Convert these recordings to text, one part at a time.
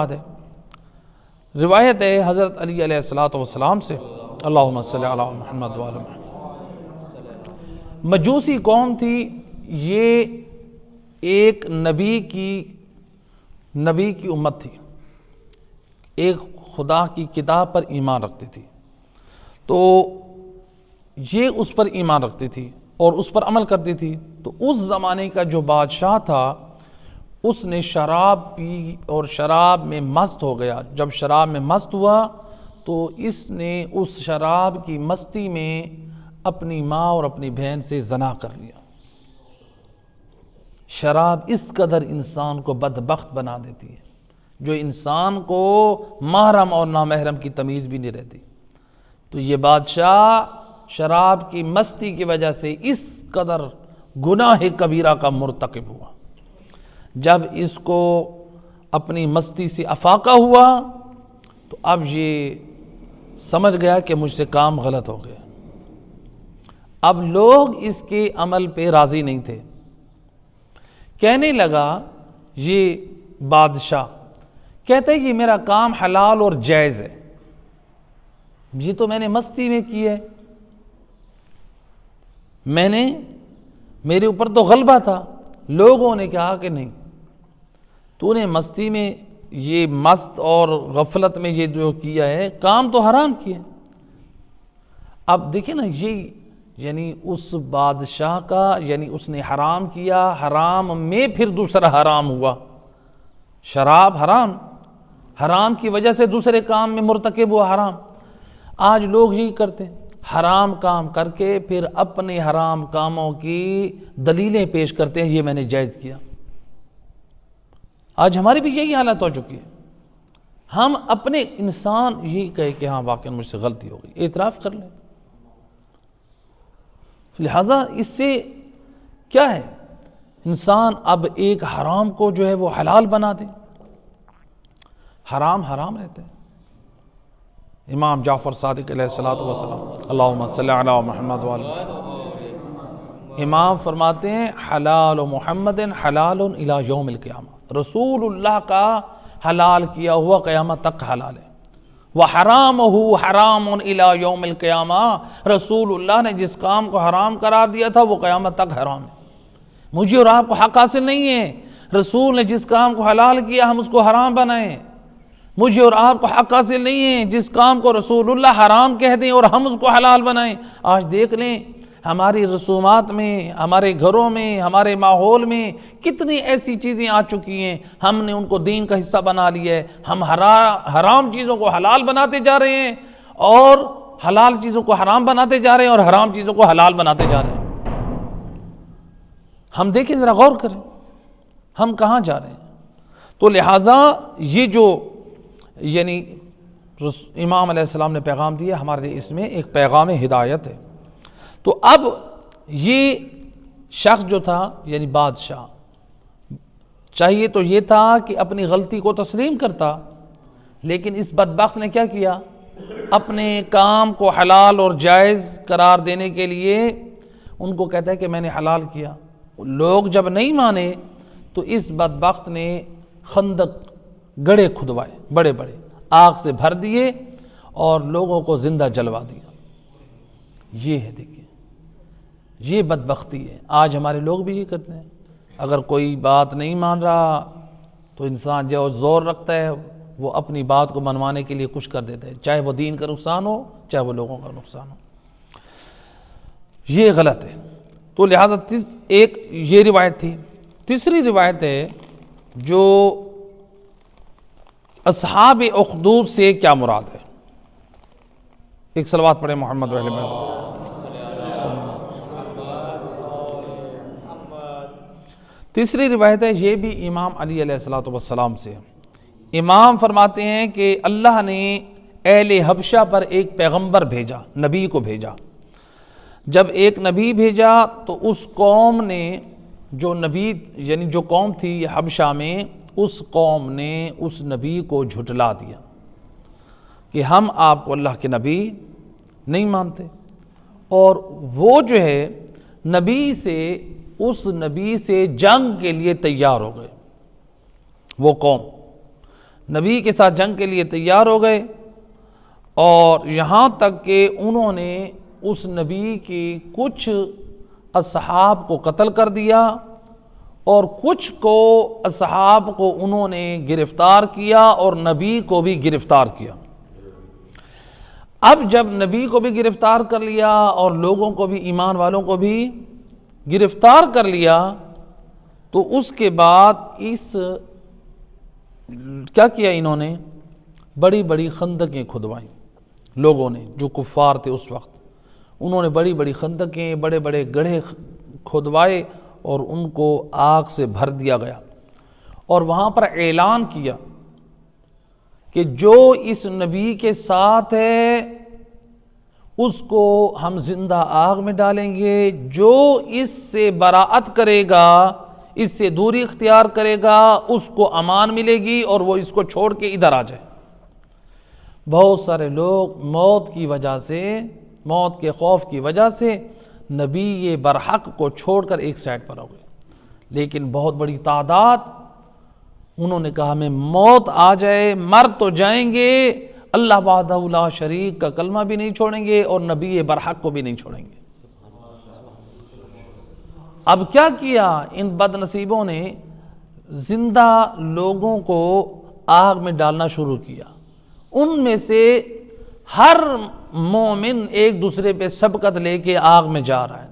ہے روایت ہے حضرت علی علیہ السلام سے، اللہم صلی علی محمد وعلی محمد۔ مجوسی قوم تھی، یہ ایک نبی کی امت تھی، ایک خدا کی کتاب پر ایمان رکھتی تھی، تو یہ اس پر ایمان رکھتی تھی اور اس پر عمل کرتی تھی۔ تو اس زمانے کا جو بادشاہ تھا اس نے شراب پی اور شراب میں مست ہو گیا۔ جب شراب میں مست ہوا تو اس نے اس شراب کی مستی میں اپنی ماں اور اپنی بہن سے زنا کر لیا۔ شراب اس قدر انسان کو بدبخت بنا دیتی ہے، جو انسان کو محرم اور نامحرم کی تمیز بھی نہیں رہتی۔ تو یہ بادشاہ شراب کی مستی کی وجہ سے اس قدر گناہ کبیرہ کا مرتکب ہوا۔ جب اس کو اپنی مستی سے افاقہ ہوا تو اب یہ سمجھ گیا کہ مجھ سے کام غلط ہو گیا۔ اب لوگ اس کے عمل پہ راضی نہیں تھے، کہنے لگا، یہ بادشاہ کہتا ہے یہ میرا کام حلال اور جائز ہے، یہ تو میں نے مستی میں کی ہے، میرے اوپر تو غلبہ تھا۔ لوگوں نے کہا کہ نہیں، تو نے مستی میں یہ مست اور غفلت میں یہ جو کیا ہے کام تو حرام کیا۔ اب دیکھیں نا، یہ یعنی اس بادشاہ کا یعنی اس نے حرام کیا، حرام میں پھر دوسرا حرام ہوا، شراب حرام کی وجہ سے دوسرے کام میں مرتکب ہوا حرام۔ آج لوگ یہی کرتے ہیں، حرام کام کر کے پھر اپنے حرام کاموں کی دلیلیں پیش کرتے ہیں، یہ میں نے جائز کیا۔ آج ہماری بھی یہی حالت ہو چکی ہے، ہم اپنے انسان یہی کہے کہ ہاں واقعی مجھ سے غلطی ہو گئی، اعتراف کر لیں۔ لہٰذا اس سے کیا ہے، انسان اب ایک حرام کو جو ہے وہ حلال بنا دے، حرام رہتا ہے۔ امام جعفر صادق علیہ السلام، اللہم صلی علی محمد وعلی محمد، امام فرماتے ہیں حلال محمد حلال الی یوم القیامہ، رسول اللہ کا حلال کیا ہوا قیامت تک حلال ہے۔ وحرامہ حرام الی یوم القیامہ، رسول اللہ نے جس کام کو حرام قرار دیا تھا وہ قیامت تک حرام ہے۔ مجھے اور آپ کو حق حاصل نہیں ہے رسول نے جس کام کو حلال کیا ہم اس کو حرام بنائیں، مجھے اور آپ کو حق حاصل نہیں ہے جس کام کو رسول اللہ حرام کہہ دیں اور ہم اس کو حلال بنائیں۔ آج دیکھ لیں ہماری رسومات میں، ہمارے گھروں میں، ہمارے ماحول میں کتنی ایسی چیزیں آ چکی ہیں، ہم نے ان کو دین کا حصہ بنا لیا ہے۔ ہم حرام چیزوں کو حلال بناتے جا رہے ہیں اور حلال چیزوں کو حرام بناتے جا رہے ہیں اور حرام چیزوں کو حلال بناتے جا رہے ہیں۔ ہم دیکھیں، ذرا غور کریں، ہم کہاں جا رہے ہیں؟ تو لہٰذا یہ جو یعنی امام علیہ السلام نے پیغام دیا، ہمارے لیے اس میں ایک پیغام ہدایت ہے۔ تو اب یہ شخص جو تھا یعنی بادشاہ، چاہیے تو یہ تھا کہ اپنی غلطی کو تسلیم کرتا، لیکن اس بدبخت نے کیا کیا، اپنے کام کو حلال اور جائز قرار دینے کے لیے ان کو کہتا ہے کہ میں نے حلال کیا۔ لوگ جب نہیں مانے تو اس بدبخت نے خندق گڑھے کھدوائے، بڑے بڑے آگ سے بھر دیے اور لوگوں کو زندہ جلوا دیا۔ یہ ہے، دیکھیے یہ بدبختی ہے۔ آج ہمارے لوگ بھی یہ کرتے ہیں، اگر کوئی بات نہیں مان رہا تو انسان جو زور رکھتا ہے وہ اپنی بات کو منوانے کے لیے کچھ کر دیتا ہے، چاہے وہ دین کا نقصان ہو چاہے وہ لوگوں کا نقصان ہو۔ یہ غلط ہے۔ تو لہٰذا ایک یہ روایت تھی۔ تیسری روایت ہے جو اصحاب اخدود سے کیا مراد ہے۔ ایک صلوات پڑھیں محمد و اہل بیت۔ تیسری روایت ہے، یہ بھی امام علی علیہ السلام سے۔ امام فرماتے ہیں کہ اللہ نے اہل حبشہ پر ایک پیغمبر بھیجا، نبی کو بھیجا۔ جب ایک نبی بھیجا تو اس قوم نے، جو نبی یعنی جو قوم تھی حبشہ میں، اس قوم نے اس نبی کو جھٹلا دیا کہ ہم آپ کو اللہ کے نبی نہیں مانتے، اور وہ جو ہے اس نبی سے جنگ کے لیے تیار ہو گئے۔ وہ قوم نبی کے ساتھ جنگ کے لیے تیار ہو گئے، اور یہاں تک کہ انہوں نے اس نبی کی کچھ اصحاب کو قتل کر دیا اور کچھ کو اصحاب کو انہوں نے گرفتار کیا اور نبی کو بھی گرفتار کیا۔ اب جب نبی کو بھی گرفتار کر لیا اور لوگوں کو بھی، ایمان والوں کو بھی گرفتار کر لیا، تو اس کے بعد کیا کیا انہوں نے؟ بڑی بڑی خندقیں کھدوائیں لوگوں نے، جو کفار تھے اس وقت، انہوں نے بڑی بڑی خندقیں، بڑے بڑے گڑھے کھدوائے اور ان کو آگ سے بھر دیا گیا، اور وہاں پر اعلان کیا کہ جو اس نبی کے ساتھ ہے اس کو ہم زندہ آگ میں ڈالیں گے، جو اس سے براءت کرے گا، اس سے دوری اختیار کرے گا، اس کو امان ملے گی اور وہ اس کو چھوڑ کے ادھر آ جائے۔ بہت سارے لوگ موت کی وجہ سے، موت کے خوف کی وجہ سے نبی برحق کو چھوڑ کر ایک سائڈ پر ہو گئے، لیکن بہت بڑی تعداد انہوں نے کہا ہمیں موت آ جائے، مر تو جائیں گے، اللہ وحدہ لا شریک کا کلمہ بھی نہیں چھوڑیں گے اور نبی برحق کو بھی نہیں چھوڑیں گے۔ اب کیا کیا ان بد نصیبوں نے؟ زندہ لوگوں کو آگ میں ڈالنا شروع کیا۔ ان میں سے ہر مومن ایک دوسرے پہ سبقت لے کے آگ میں جا رہا ہے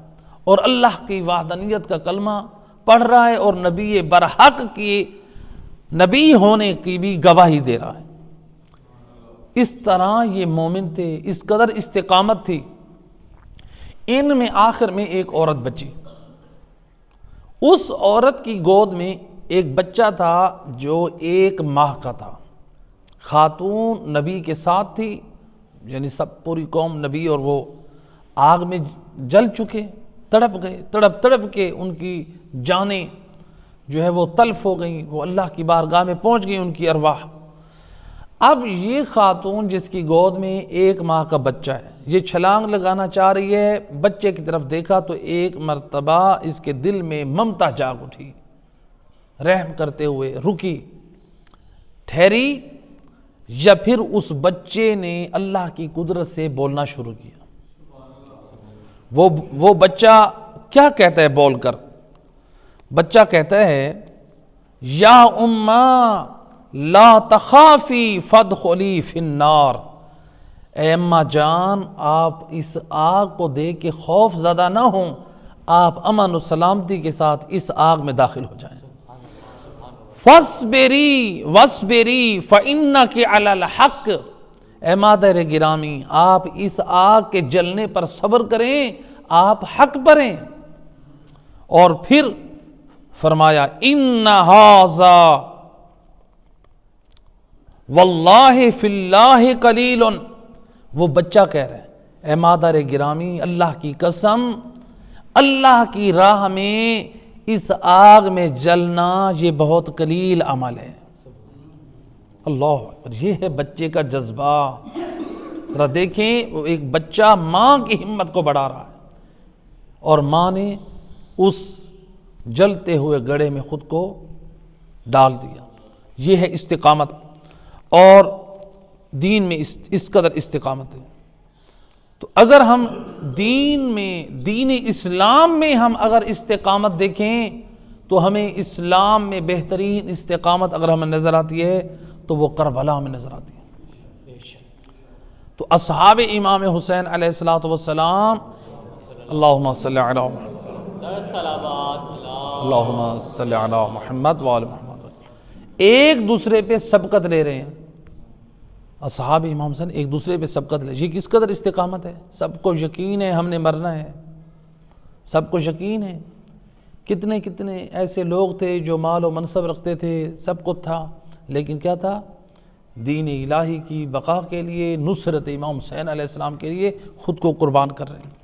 اور اللہ کی وحدانیت کا کلمہ پڑھ رہا ہے اور نبی برحق کی نبی ہونے کی بھی گواہی دے رہا ہے۔ اس طرح یہ مومن تھے، اس قدر استقامت تھی۔ ان میں آخر میں ایک عورت بچی، اس عورت کی گود میں ایک بچہ تھا جو 1 ماہ کا تھا۔ خاتون نبی کے ساتھ تھی، یعنی سب پوری قوم نبی اور وہ آگ میں جل چکے، تڑپ گئے، تڑپ کے ان کی جانیں جو ہے وہ تلف ہو گئیں، وہ اللہ کی بارگاہ میں پہنچ گئی ان کی ارواح۔ اب یہ خاتون جس کی گود میں 1 ماہ کا بچہ ہے، یہ چھلانگ لگانا چاہ رہی ہے، بچے کی طرف دیکھا تو ایک مرتبہ اس کے دل میں ممتا جاگ اٹھی، رحم کرتے ہوئے رکی، ٹھہری، یا پھر اس بچے نے اللہ کی قدرت سے بولنا شروع کیا۔ وہ بچہ کیا کہتا ہے بول کر؟ بچہ کہتا ہے یا اماں لا تخافی فادخلی فی النار، اے اماں جان آپ اس آگ کو دیکھ کے خوف زدہ نہ ہوں، آپ امن و سلامتی کے ساتھ اس آگ میں داخل ہو جائیں۔ فاصبری واصبری فإنک علی الحق، اے مادر گرامی آپ اس آگ کے جلنے پر صبر کریں، آپ حق پر ہیں۔ اور پھر فرمایا ان ھذا واللہ فی اللہ قلیل، وہ بچہ کہہ رہا ہے اے مادر گرامی اللہ کی قسم، اللہ کی راہ میں اس آگ میں جلنا یہ بہت قلیل عمل ہے۔ اللہ اکبر، یہ ہے بچے کا جذبہ۔ ذرا دیکھیں، وہ ایک بچہ ماں کی ہمت کو بڑھا رہا ہے اور ماں نے اس جلتے ہوئے گڑھے میں خود کو ڈال دیا۔ یہ ہے استقامت، اور دین میں اس قدر استقامت ہے۔ تو اگر ہم دین اسلام میں ہم اگر استقامت دیکھیں تو ہمیں اسلام میں بہترین استقامت اگر ہمیں نظر آتی ہے تو وہ کربلا میں نظر آتی ہے۔ تو اصحاب امام حسین علیہ السلام، اللہم صلی علی محمد، اللہم صلی علی محمد وآل محمد، ایک دوسرے پہ سبقت لے رہے ہیں۔ اصحاب امام حسین ایک دوسرے پہ سبقت لے، یہ کس قدر استقامت ہے؟ سب کو یقین ہے ہم نے مرنا ہے، سب کو یقین ہے۔ کتنے ایسے لوگ تھے جو مال و منصب رکھتے تھے، سب کچھ تھا، لیکن کیا تھا؟ دین الہی کی بقا کے لیے، نصرت امام حسین علیہ السلام کے لیے خود کو قربان کر رہے ہیں۔